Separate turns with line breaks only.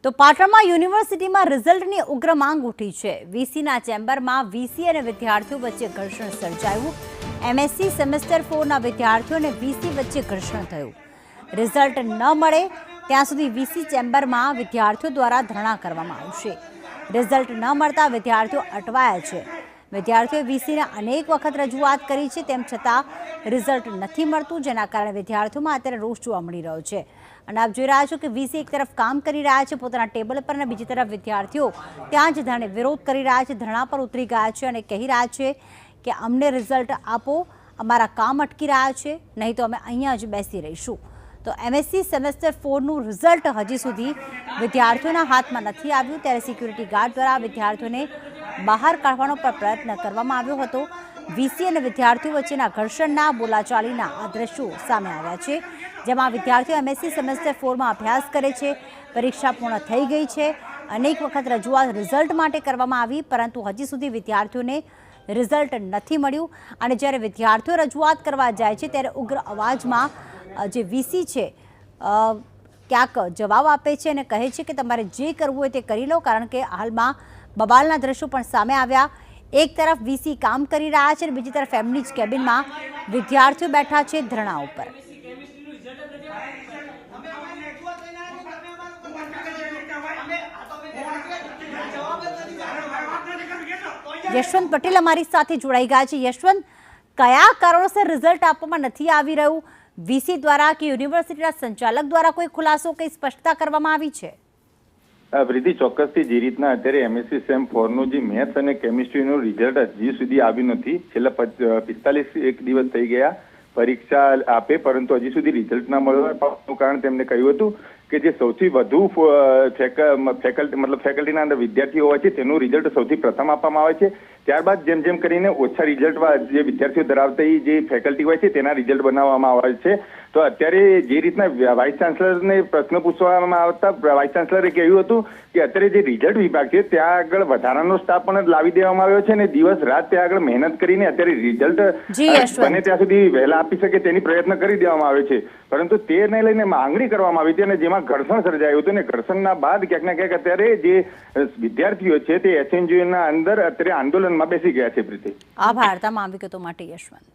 તો પાટણમાં યુનિવર્સિટીમાં રિઝલ્ટની ઉગ્ર માંગ ઉઠી છે। વીસીના ચેમ્બરમાં વીસી અને વિદ્યાર્થીઓ વચ્ચે ઘર્ષણ સર્જાયું। એમએસસી સેમેસ્ટર 4ના વિદ્યાર્થીઓ અને વીસી વચ્ચે ઘર્ષણ થયું। રિઝલ્ટ ન મળે ત્યાં સુધી વીસી ચેમ્બરમાં વિદ્યાર્થીઓ દ્વારા ધરણા કરવામાં આવશે। રિઝલ્ટ ન મળતા વિદ્યાર્થીઓ અટવાયા છે। વિદ્યાર્થીઓએ વીસીને અનેક વખત રજૂઆત કરી છે, તેમ છતાં રિઝલ્ટ નથી મળતું, જેના કારણે વિદ્યાર્થીઓમાં અત્યારે રોષ જોવા મળી રહ્યો છે। અને આપ જોઈ રહ્યા છો કે વીસી એક તરફ કામ કરી રહ્યા છે પોતાના ટેબલ પર, અને બીજી તરફ વિદ્યાર્થીઓ ત્યાં જ ધરણે વિરોધ કરી રહ્યા છે, ધરણા પર ઉતરી ગયા છે અને કહી રહ્યા છે કે અમને રિઝલ્ટ આપો, અમારા કામ અટકી રહ્યા છે, નહીં તો અમે અહીંયા જ બેસી રહીશું। તો એમએસસી સેમેસ્ટર 4નું રિઝલ્ટ હજી સુધી વિદ્યાર્થીઓના હાથમાં નથી આવ્યું, ત્યારે સિક્યુરિટી ગાર્ડ દ્વારા વિદ્યાર્થીઓને બહાર કાઢવાનો પણ પ્રયત્ન કરવામાં આવ્યો હતો। વીસી અને વિદ્યાર્થીઓ વચ્ચેના ઘર્ષણના બોલાચાલીના આ દ્રશ્યો સામે આવ્યા છે, જેમાં વિદ્યાર્થીઓ એમએસસી સેમેસ્ટર 4માં અભ્યાસ કરે છે। પરીક્ષા પૂર્ણ થઈ ગઈ છે, અનેક વખત રજૂઆત રિઝલ્ટ માટે કરવામાં આવી, પરંતુ હજી સુધી વિદ્યાર્થીઓને રિઝલ્ટ નથી મળ્યું। અને જ્યારે વિદ્યાર્થીઓ રજૂઆત કરવા જાય છે ત્યારે ઉગ્ર અવાજમાં જે વીસી છે ક્યાંક જવાબ આપે છે અને કહે છે કે તમારે જે કરવું હોય તે કરી લો, કારણ કે હાલમાં બબાલના દ્રશ્યો પણ સામે આવ્યા। એક તરફ વીસી કામ કરી રહ્યા છે અને બીજી તરફ એમની જ કેબિનમાં વિદ્યાર્થીઓ બેઠા છે ધરણા ઉપર। યશવંત પટેલ અમારી સાથે જોડાઈ ગયા છે। યશવંત, કયા કારણોસર રિઝલ્ટ આપવામાં નથી આવી રહ્યું? વીસી દ્વારા કે યુનિવર્સિટીના સંચાલક દ્વારા કોઈ ખુલાસો, કઈ સ્પષ્ટતા કરવામાં આવી છે?
પ્રીતિ, ચોક્કસથી જે રીતના અત્યારે એમએસસી સેમ 4નું જે મેથ્સ અને કેમિસ્ટ્રીનું રિઝલ્ટ હજી સુધી આવ્યું નથી, છેલ્લા 45 દિવસ થઈ ગયા પરીક્ષા આપે, પરંતુ હજી સુધી રિઝલ્ટ ના મળવાનું કારણ તેમને કહ્યું હતું કે જે સૌથી વધુ ફેકલ્ટીના અંદર વિદ્યાર્થીઓ હોય છે તેનું રિઝલ્ટ સૌથી પ્રથમ આપવામાં આવે છે। ત્યારબાદ જેમ જેમ કરીને ઓછા રિઝલ્ટ જે વિદ્યાર્થીઓ ધરાવતા જે ફેકલ્ટી હોય છે તેના રિઝલ્ટ બનાવવામાં આવે છે। તો અત્યારે જે રીતના વાઇસ ચાન્સલરને પ્રશ્ન પૂછવામાં આવતા વાઇસ ચાન્સલરે કહ્યું હતું કે અત્યારે જે રિઝલ્ટ વિભાગ છે ત્યાં આગળ વધારાનો સ્ટાફ પણ લાવી દેવામાં આવ્યો છે અને દિવસ રાત ત્યાં આગળ મહેનત કરીને અત્યારે રિઝલ્ટ બને ત્યાં સુધી વહેલા આપી શકે તેની પ્રયત્ન કરી દેવામાં આવે છે, પરંતુ તેને લઈને માંગણી કરવામાં આવી હતી અને જેમાં ઘર્ષણ સર્જાયું હતું અને ઘર્ષણના બાદ ક્યાંક ને ક્યાંક અત્યારે જે વિદ્યાર્થીઓ છે તે એસએનજીયુના અંદર અત્યારે આંદોલનમાં બેસી ગયા છે। પ્રીતિ,
આભાર તમામ વિગતો માટે યશવંત।